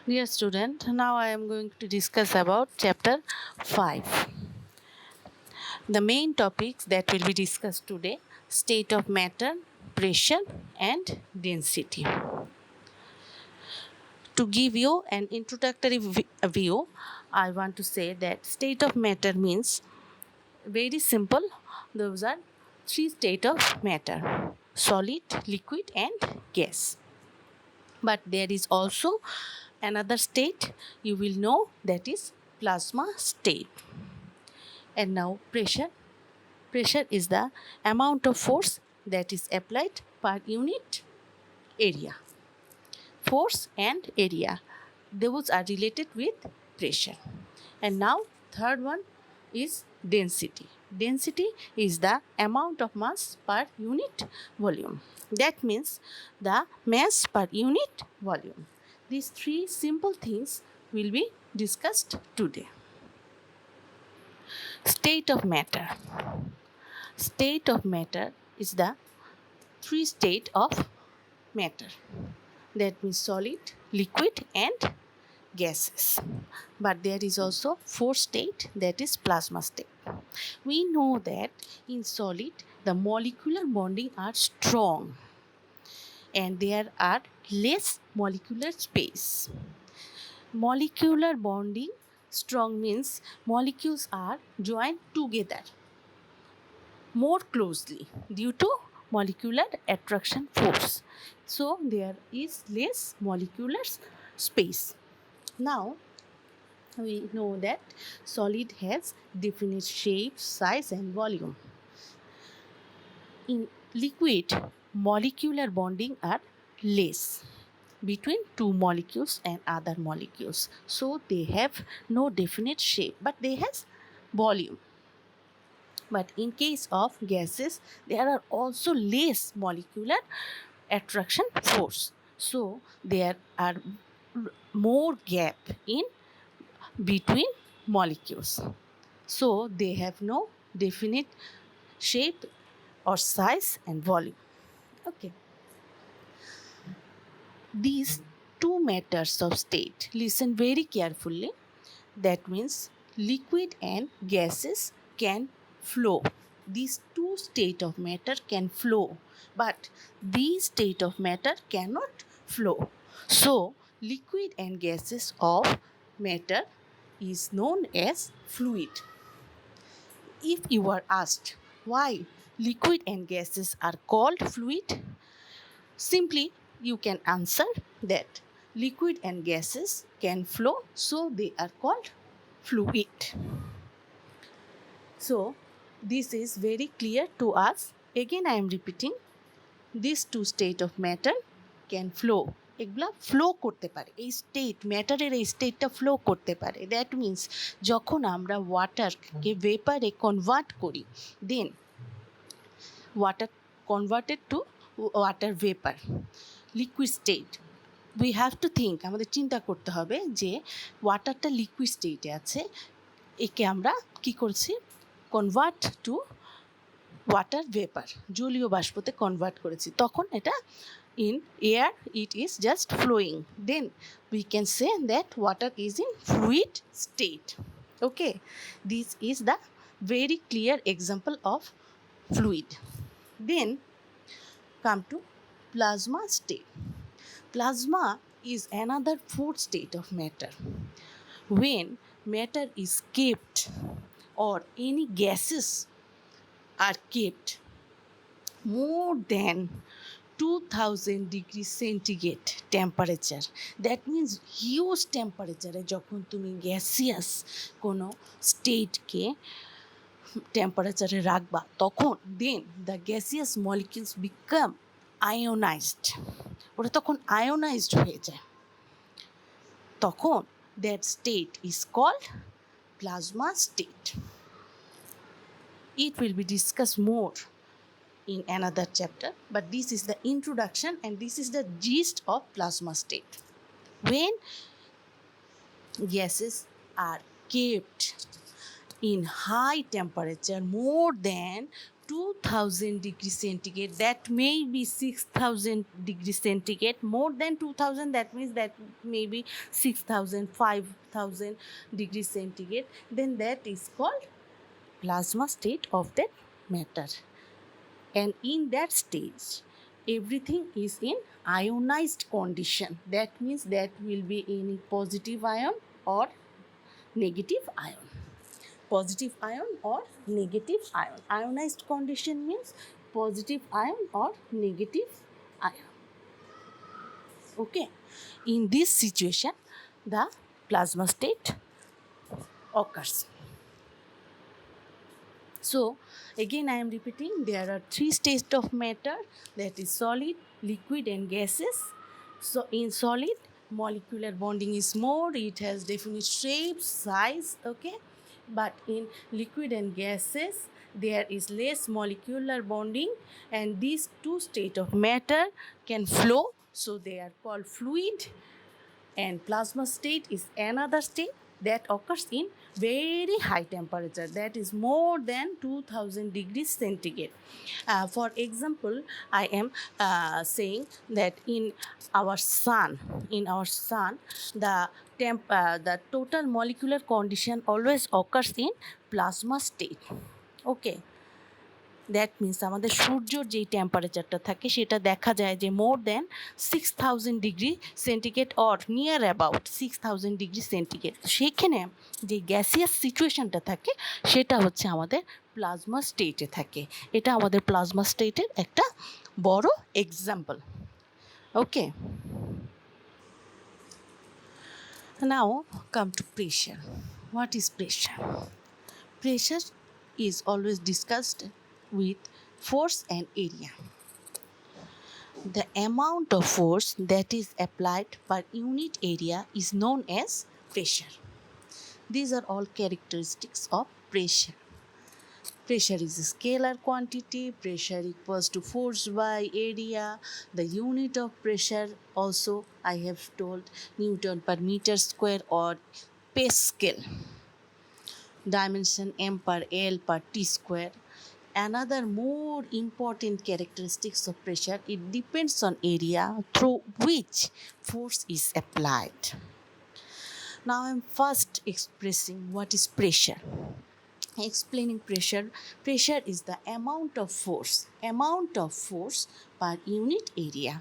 Dear student, now I am going to discuss about chapter 5. The main topics that will be discussed today: state of matter, pressure and density. To give you an introductory view, I want to say that state of matter means very simple. Those are three states of matter: solid, liquid and gas. But there is also another state you will know, that is plasma state. And now pressure. Pressure is the amount of force that is applied per unit area. Force and area, those are related with pressure. And now third one is density. Density is the amount of mass per unit volume. That means the mass per unit volume. These three simple things will be discussed today. State of matter. State of matter is the three state of matter. That means solid, liquid and gases. But there is also fourth state, that is plasma state. We know that in solid the molecular bonding are strong and there are less molecular space. Molecular bonding strong means molecules are joined together more closely due to molecular attraction force. So there is less molecular space. Now we know that solid has definite shape, size and volume. In liquid, molecular bonding are less between two molecules and other molecules. So they have no definite shape, but they have volume. But in case of gases, there are also less molecular attraction force. So there are more gap in between molecules. So they have no definite shape or size and volume. Okay. These two matters of state, listen very carefully. That means liquid and gases can flow. These two state of matter can flow, but these state of matter cannot flow. So liquid and gases of matter is known as fluid. If you are asked why liquid and gases are called fluid, simply you can answer that liquid and gases can flow, so they are called fluid. So this is very clear to us. Again I am repeating, these two state of matter can flow. এগুলা flow করতে পারে, এই state ম্যাটারের এই স্টেটটা flow করতে পারে। That means যখন আমরা ওয়াটারকে ভেপারে কনভার্ট করি, then water converted to water vapour, liquid state, we have to think, আমাদের চিন্তা করতে হবে যে ওয়াটারটা লিকুইড স্টেটে আছে, একে আমরা কি করছি, কনভার্ট টু ওয়াটার ভেপার, জলীয় বাষ্পতে কনভার্ট করেছি, তখন এটা in air it is just flowing, then we can say that water is in fluid state. Okay, this is the very clear example of fluid. Then come to plasma state. Plasma is another fourth state of matter. When matter is kept or any gases are kept more than 2000 degree centigrade temperature, that means huge temperature, যখন তুমি gaseous কোনো স্টেটকে টেম্পারেচারে রাখবা তখন then the gaseous molecules become ionised, ওটা তখন ionised হয়ে যায়, তখন that state is called plasma state. It will be discussed more in another chapter, but this is the introduction and this is the gist of plasma state. When gases are kept in high temperature more than 2000 degrees centigrade, that may be 6000 degrees centigrade. More than 2000, that means that may be 6000, 5000 degrees centigrade, then that is called plasma state of that matter. And in that stage, everything is in ionized condition. That means that will be any positive ion or negative ion. Positive ion or negative ion. Ionized condition means positive ion or negative ion. Okay. In this situation, the plasma state occurs. So again I am repeating, there are three states of matter, that is solid, liquid and gases. So in solid, molecular bonding is more, it has definite shape, size, okay. But in liquid and gases, there is less molecular bonding, and these two states of matter can flow, so they are called fluid. And plasma state is another state that occurs in very high temperature, that is more than 2000 degrees centigrade. For example, I am saying that in our sun, the total molecular condition always occurs in plasma state. Okay, that means আমাদের সূর্যর যেই টেম্পারেচারটা থাকে সেটা দেখা যায় যে more than 6000 degree centigrade or near about 6000 degree centigrade. সেইখানে যে গ্যাসিয়াস সিচুয়েশনটা থাকে সেটা হচ্ছে আমাদের প্লাজমা স্টেটে থাকে। এটা আমাদের প্লাজমা স্টেটের একটা বড় example. Okay, now come to pressure. What is pressure? Pressure is always discussed with force and area. The amount of force that is applied per unit area is known as pressure. These are all characteristics of pressure. Pressure is a scalar quantity. Pressure equals to force by area. The unit of pressure also I have told Newton per meter square or Pascal. Dimension m per L per t square. Another more important characteristics of pressure, it depends on area through which force is applied. Now I am first expressing what is pressure. Explaining pressure, pressure is the amount of force per unit area.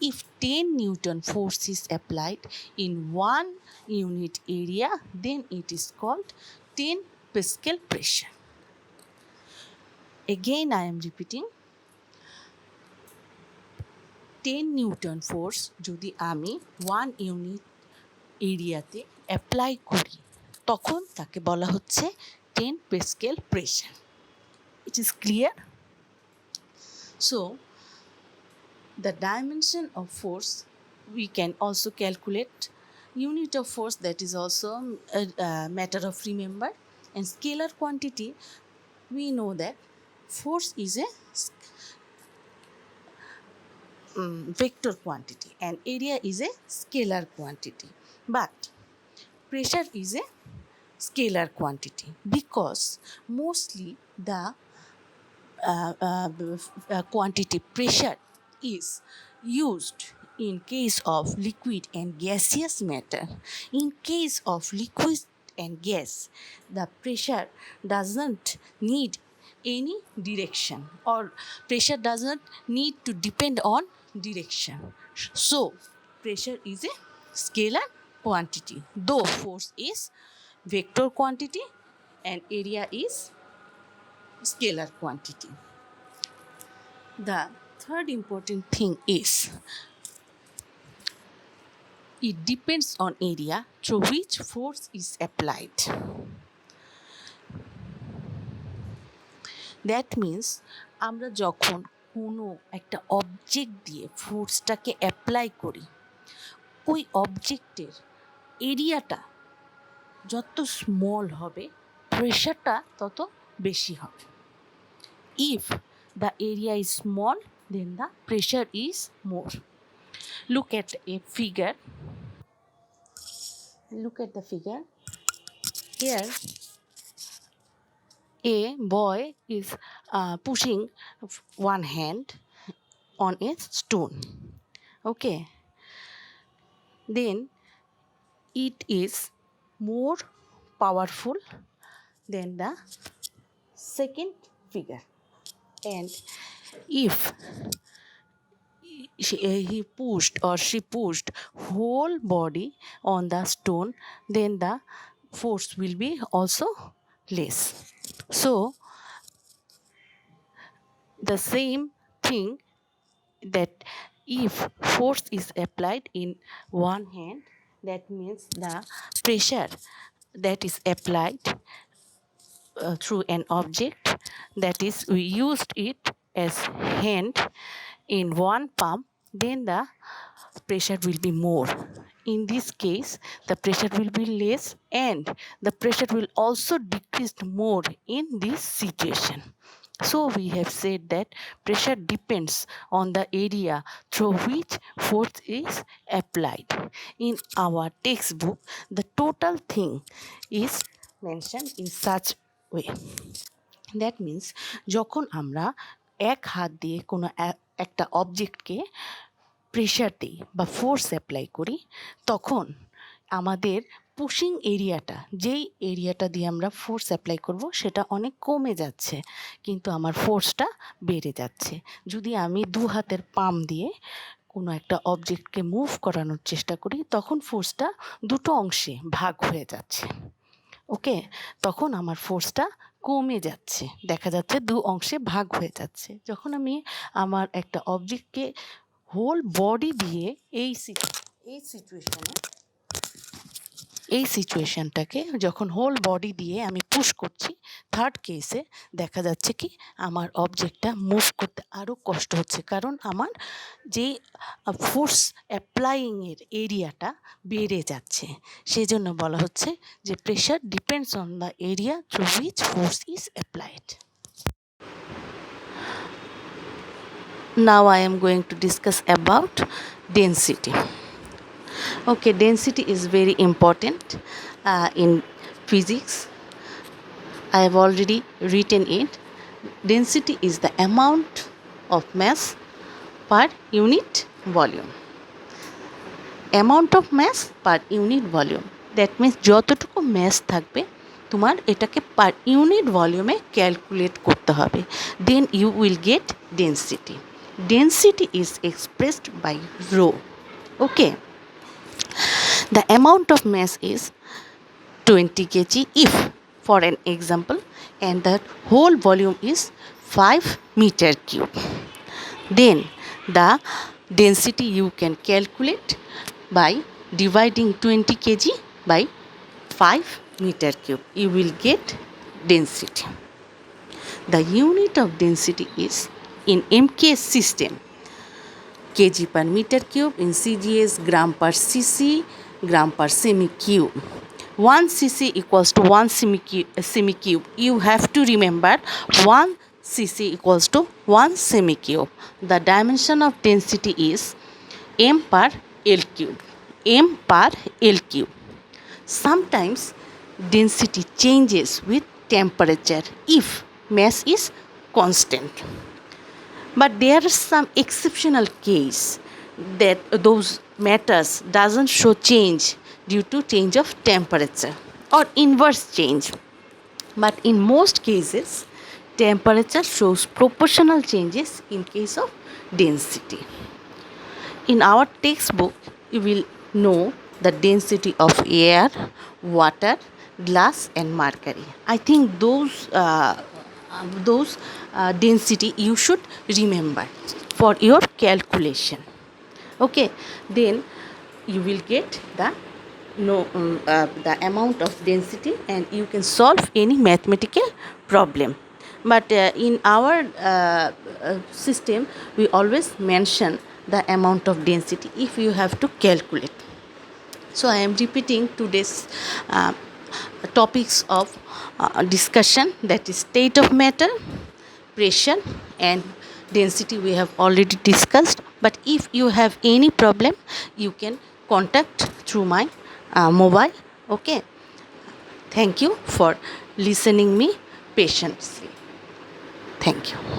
If 10 Newton force is applied in 1 unit area, then it is called 10 Pascal pressure. Again I am repeating, 10 Newton force যদি আমি 1 unit এরিয়াতে apply করি তখন তাকে বলা হচ্ছে 10 Pascal pressure. It is clear? So the dimension of force we can also calculate. Unit of force, that is also a matter of remember. And scalar quantity, we know that force is a vector quantity and area is a scalar quantity, but pressure is a scalar quantity because mostly the quantity pressure is used in case of liquid and gaseous matter. In case of liquid and gas, the pressure doesn't need any direction, or pressure doesn't need to depend on direction. So pressure is a scalar quantity, though force is vector quantity and area is scalar quantity. The third important thing is it depends on area through which force is applied. That means আমরা যখন কোনো একটা object দিয়ে ফোর্সটাকে apply করি, ওই অবজেক্টের এরিয়াটা যত স্মল হবে প্রেশারটা তত বেশি হবে। If the area is small, then the pressure is more. Look at a figure. Look at the figure. Here A boy is pushing one hand on a stone. Okay, then it is more powerful than the second figure, and if he pushed or she pushed whole body on the stone, then the force will be also less. So the same thing, that if force is applied in one hand, that means the pressure that is applied through an object, that is we used it as hand in one palm, then the pressure will be more. In this case, the pressure will be less and the pressure will also decrease more in this situation. So we have said that pressure depends on the area through which force is applied. In our textbook, the total thing is mentioned in such way. That means যখন আমরা এক হাত দিয়ে কোনো একটা অবজেক্টকে pressure দিই বা force apply করি, তখন আমাদের পুশিং এরিয়াটা, যেই এরিয়াটা দিয়ে আমরা ফোর্স অ্যাপ্লাই করব, সেটা অনেক কমে যাচ্ছে, কিন্তু আমার ফোর্সটা বেড়ে যাচ্ছে। যদি আমি দু হাতের পাম দিয়ে কোনো একটা অবজেক্টকে মুভ করানোর চেষ্টা করি, তখন ফোর্সটা দুটো অংশে ভাগ হয়ে যাচ্ছে। ওকে, তখন আমার ফোর্সটা কমে যাচ্ছে, দেখা যাচ্ছে দু অংশে ভাগ হয়ে যাচ্ছে। যখন আমি আমার একটা অবজেক্টকে হোল বডি দিয়ে এই সিচুয়েশনটাকে যখন হোল বডি দিয়ে আমি পুশ করছি, থার্ড কেসে দেখা যাচ্ছে কি আমার অবজেক্টটা মুভ করতে আরও কষ্ট হচ্ছে, কারণ আমার যে ফোর্স অ্যাপ্লাইংয়ের এরিয়াটা বেড়ে যাচ্ছে। সেজন্য বলা হচ্ছে যে pressure depends on the area through which force is applied. Now I am going to discuss about density. Okay, density is very important in physics. I have already written it. Density is the amount of mass per unit volume. Amount of mass per unit volume. That means যতটুকু mass থাকবে তোমার এটাকে per unit volume calculate করতে হবে, then you will get density. Density is expressed by rho. Okay, the amount of mass is 20 kg if, for an example, and the whole volume is 5 meter cube. Then the density you can calculate by dividing 20 kg by 5 meter cube. You will get density. The unit of density is in MKS system kg per meter cube, in CGS gram per cc, gram per semi cube. 1 cc equals to 1 semi cube. You have to remember 1 cc equals to 1 semi cube. The dimension of density is m per L cube. M per L cube. Sometimes density changes with temperature if mass is constant. But there is some exceptional case that those matters doesn't show change due to change of temperature or inverse change. But in most cases, temperature shows proportional changes in case of density. In our textbook, you will know the density of air, water, glass and mercury. I think those density you should remember for your calculation. Okay, then you will get the amount of density and you can solve any mathematical problem. But in our system we always mention the amount of density if you have to calculate. So I am repeating today's topics of discussion, that is state of matter, pressure and density we have already discussed. But if you have any problem, you can contact through my mobile. Okay, thank you for listening me patiently. Thank you.